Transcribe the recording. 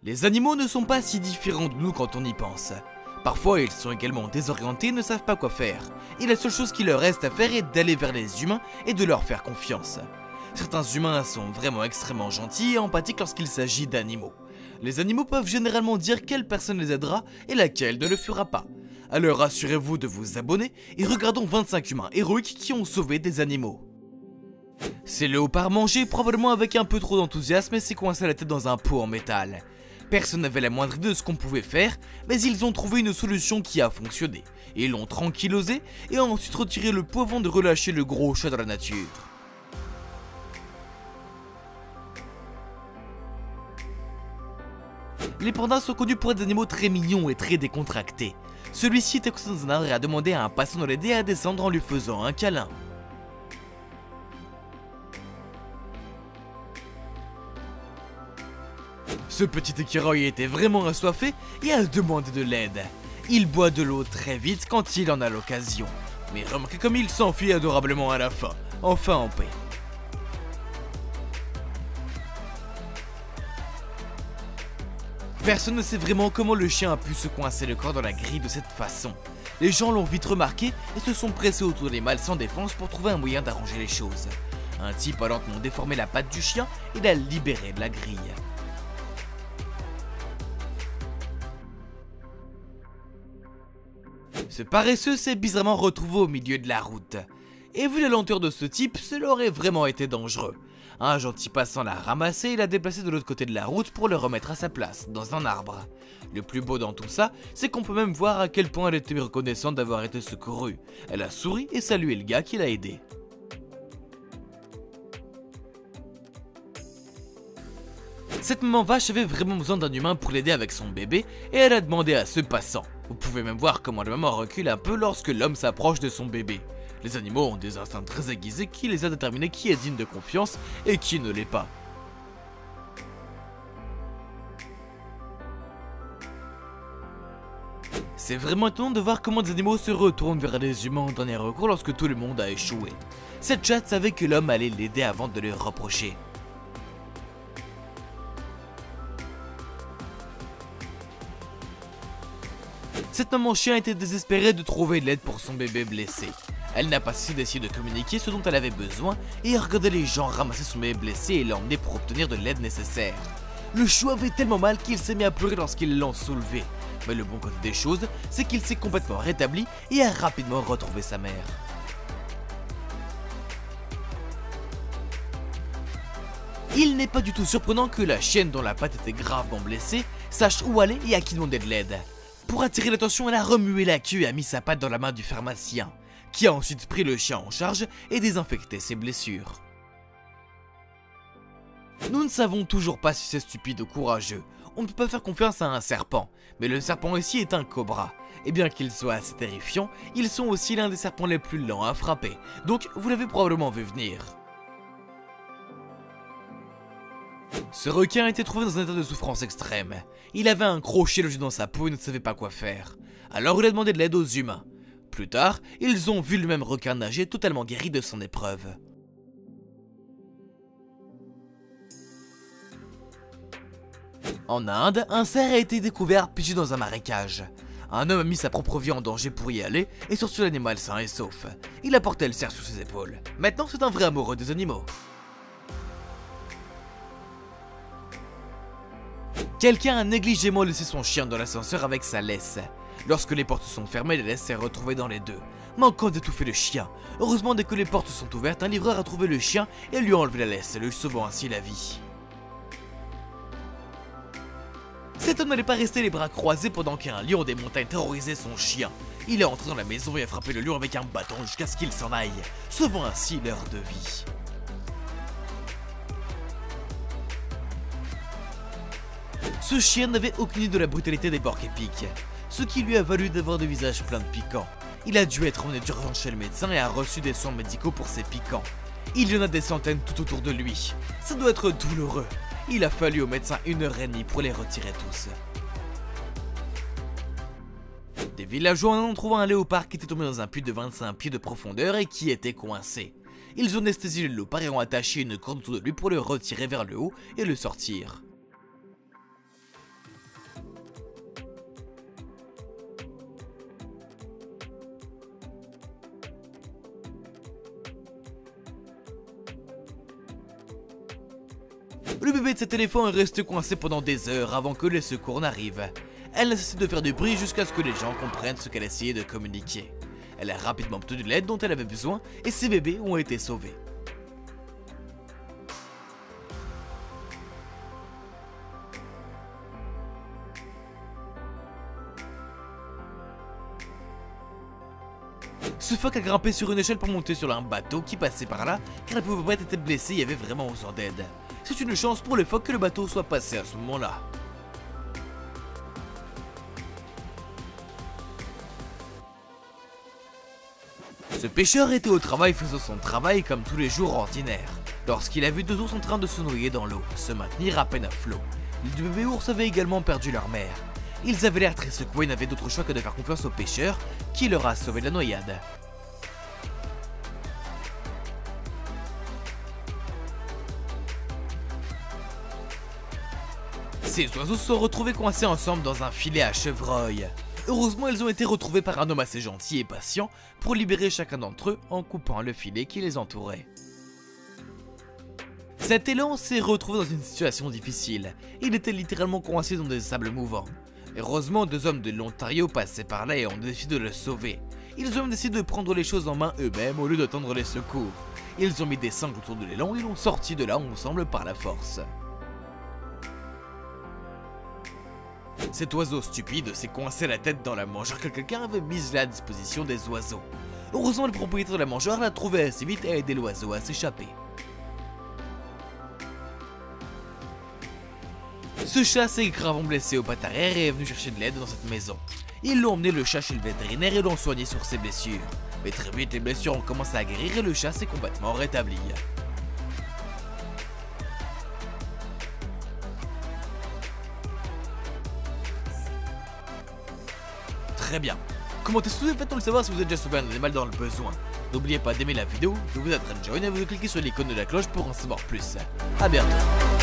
Les animaux ne sont pas si différents de nous quand on y pense. Parfois ils sont également désorientés et ne savent pas quoi faire, et la seule chose qui leur reste à faire est d'aller vers les humains et de leur faire confiance. Certains humains sont vraiment extrêmement gentils et empathiques lorsqu'il s'agit d'animaux. Les animaux peuvent généralement dire quelle personne les aidera et laquelle ne le fera pas. Alors assurez-vous de vous abonner et regardons 25 humains héroïques qui ont sauvé des animaux. C'est le léopard mangé probablement avec un peu trop d'enthousiasme et s'est coincé la tête dans un pot en métal. Personne n'avait la moindre idée de ce qu'on pouvait faire, mais ils ont trouvé une solution qui a fonctionné. Ils l'ont tranquillisé et ont ensuite retiré le pot avant de relâcher le gros chat dans la nature. Les pandas sont connus pour être des animaux très mignons et très décontractés. Celui-ci était couché dans un arbre et a demandé à un passant de l'aider à descendre en lui faisant un câlin. Ce petit écureuil était vraiment assoiffé et a demandé de l'aide. Il boit de l'eau très vite quand il en a l'occasion. Mais remarquez comme il s'enfuit adorablement à la fin, enfin en paix. Personne ne sait vraiment comment le chien a pu se coincer le corps dans la grille de cette façon. Les gens l'ont vite remarqué et se sont pressés autour des mâles sans défense pour trouver un moyen d'arranger les choses. Un type a lentement déformé la patte du chien et l'a libéré de la grille. Ce paresseux s'est bizarrement retrouvé au milieu de la route. Et vu la lenteur de ce type, cela aurait vraiment été dangereux. Un gentil passant l'a ramassé et l'a déplacé de l'autre côté de la route pour le remettre à sa place, dans un arbre. Le plus beau dans tout ça, c'est qu'on peut même voir à quel point elle était reconnaissante d'avoir été secourue. Elle a souri et salué le gars qui l'a aidé. Cette maman vache avait vraiment besoin d'un humain pour l'aider avec son bébé et elle a demandé à ce passant. Vous pouvez même voir comment la maman recule un peu lorsque l'homme s'approche de son bébé. Les animaux ont des instincts très aiguisés qui les aident à déterminer qui est digne de confiance et qui ne l'est pas. C'est vraiment étonnant de voir comment des animaux se retournent vers les humains en dernier recours lorsque tout le monde a échoué. Cette chatte savait que l'homme allait l'aider avant de le reprocher. Cette maman chien était désespérée de trouver de l'aide pour son bébé blessé. Elle n'a pas cessé d'essayer de communiquer ce dont elle avait besoin et regardait les gens ramasser son bébé blessé et l'emmener pour obtenir de l'aide nécessaire. Le chou avait tellement mal qu'il s'est mis à pleurer lorsqu'ils l'ont soulevé. Mais le bon côté des choses, c'est qu'il s'est complètement rétabli et a rapidement retrouvé sa mère. Il n'est pas du tout surprenant que la chienne dont la patte était gravement blessée sache où aller et à qui demander de l'aide. Pour attirer l'attention, elle a remué la queue et a mis sa patte dans la main du pharmacien, qui a ensuite pris le chien en charge et désinfecté ses blessures. Nous ne savons toujours pas si c'est stupide ou courageux. On ne peut pas faire confiance à un serpent, mais le serpent ici est un cobra. Et bien qu'il soit assez terrifiant, ils sont aussi l'un des serpents les plus lents à frapper, donc vous l'avez probablement vu venir. Ce requin a été trouvé dans un état de souffrance extrême. Il avait un crochet logé dans sa peau et ne savait pas quoi faire. Alors il a demandé de l'aide aux humains. Plus tard, ils ont vu le même requin nager totalement guéri de son épreuve. En Inde, un cerf a été découvert piégé dans un marécage. Un homme a mis sa propre vie en danger pour y aller et sortir l'animal sain et sauf. Il a porté le cerf sur ses épaules. Maintenant c'est un vrai amoureux des animaux. Quelqu'un a négligemment laissé son chien dans l'ascenseur avec sa laisse. Lorsque les portes sont fermées, la laisse s'est retrouvée dans les deux, manquant d'étouffer le chien. Heureusement, dès que les portes sont ouvertes, un livreur a trouvé le chien et lui a enlevé la laisse, lui sauvant ainsi la vie. Cet homme n'allait pas rester les bras croisés pendant qu'un lion des montagnes terrorisait son chien. Il est entré dans la maison et a frappé le lion avec un bâton jusqu'à ce qu'il s'en aille, sauvant ainsi l'heure de vie. Ce chien n'avait aucune idée de la brutalité des porcs épiques, ce qui lui a valu d'avoir des visages pleins de piquants. Il a dû être emmené d'urgence chez le médecin et a reçu des soins médicaux pour ses piquants. Il y en a des centaines tout autour de lui. Ça doit être douloureux. Il a fallu au médecin 1h30 pour les retirer tous. Des villageois ont trouvé un léopard qui était tombé dans un puits de 25 pieds de profondeur et qui était coincé. Ils ont anesthésié le léopard et ont attaché une corde autour de lui pour le retirer vers le haut et le sortir. Le bébé de cet éléphant est resté coincé pendant des heures avant que les secours n'arrivent. Elle n'a cessé de faire du bruit jusqu'à ce que les gens comprennent ce qu'elle essayait de communiquer. Elle a rapidement obtenu l'aide dont elle avait besoin et ses bébés ont été sauvés. Ce phoque a grimpé sur une échelle pour monter sur un bateau qui passait par là car la pauvre bête était blessée et avait vraiment besoin d'aide. C'est une chance pour le phoque que le bateau soit passé à ce moment-là. Ce pêcheur était au travail faisant son travail comme tous les jours ordinaires, lorsqu'il a vu deux ours en train de se noyer dans l'eau, se maintenir à peine à flot. Les deux bébés ours avaient également perdu leur mère. Ils avaient l'air très secoués et n'avaient d'autre choix que de faire confiance au pêcheur qui leur a sauvé de la noyade. Ces oiseaux se sont retrouvés coincés ensemble dans un filet à chevreuil. Heureusement, ils ont été retrouvés par un homme assez gentil et patient pour libérer chacun d'entre eux en coupant le filet qui les entourait. Cet élan s'est retrouvé dans une situation difficile. Il était littéralement coincé dans des sables mouvants. Heureusement, deux hommes de l'Ontario passaient par là et ont décidé de le sauver. Ils ont décidé de prendre les choses en main eux-mêmes au lieu d'attendre les secours. Ils ont mis des sangles autour de l'élan et l'ont sorti de là ensemble par la force. Cet oiseau stupide s'est coincé la tête dans la mangeoire que quelqu'un avait mise à la disposition des oiseaux. Heureusement, le propriétaire de la mangeoire l'a trouvé assez vite et a aidé l'oiseau à s'échapper. Ce chat s'est gravement blessé au pattes arrière et est venu chercher de l'aide dans cette maison. Ils l'ont emmené le chat chez le vétérinaire et l'ont soigné sur ses blessures. Mais très vite, les blessures ont commencé à guérir et le chat s'est complètement rétabli. Très bien. Commentez sous et faites-nous le savoir si vous avez déjà sauvé un animal dans le besoin. N'oubliez pas d'aimer la vidéo, de vous être join et de cliquer sur l'icône de la cloche pour en savoir plus. A bientôt.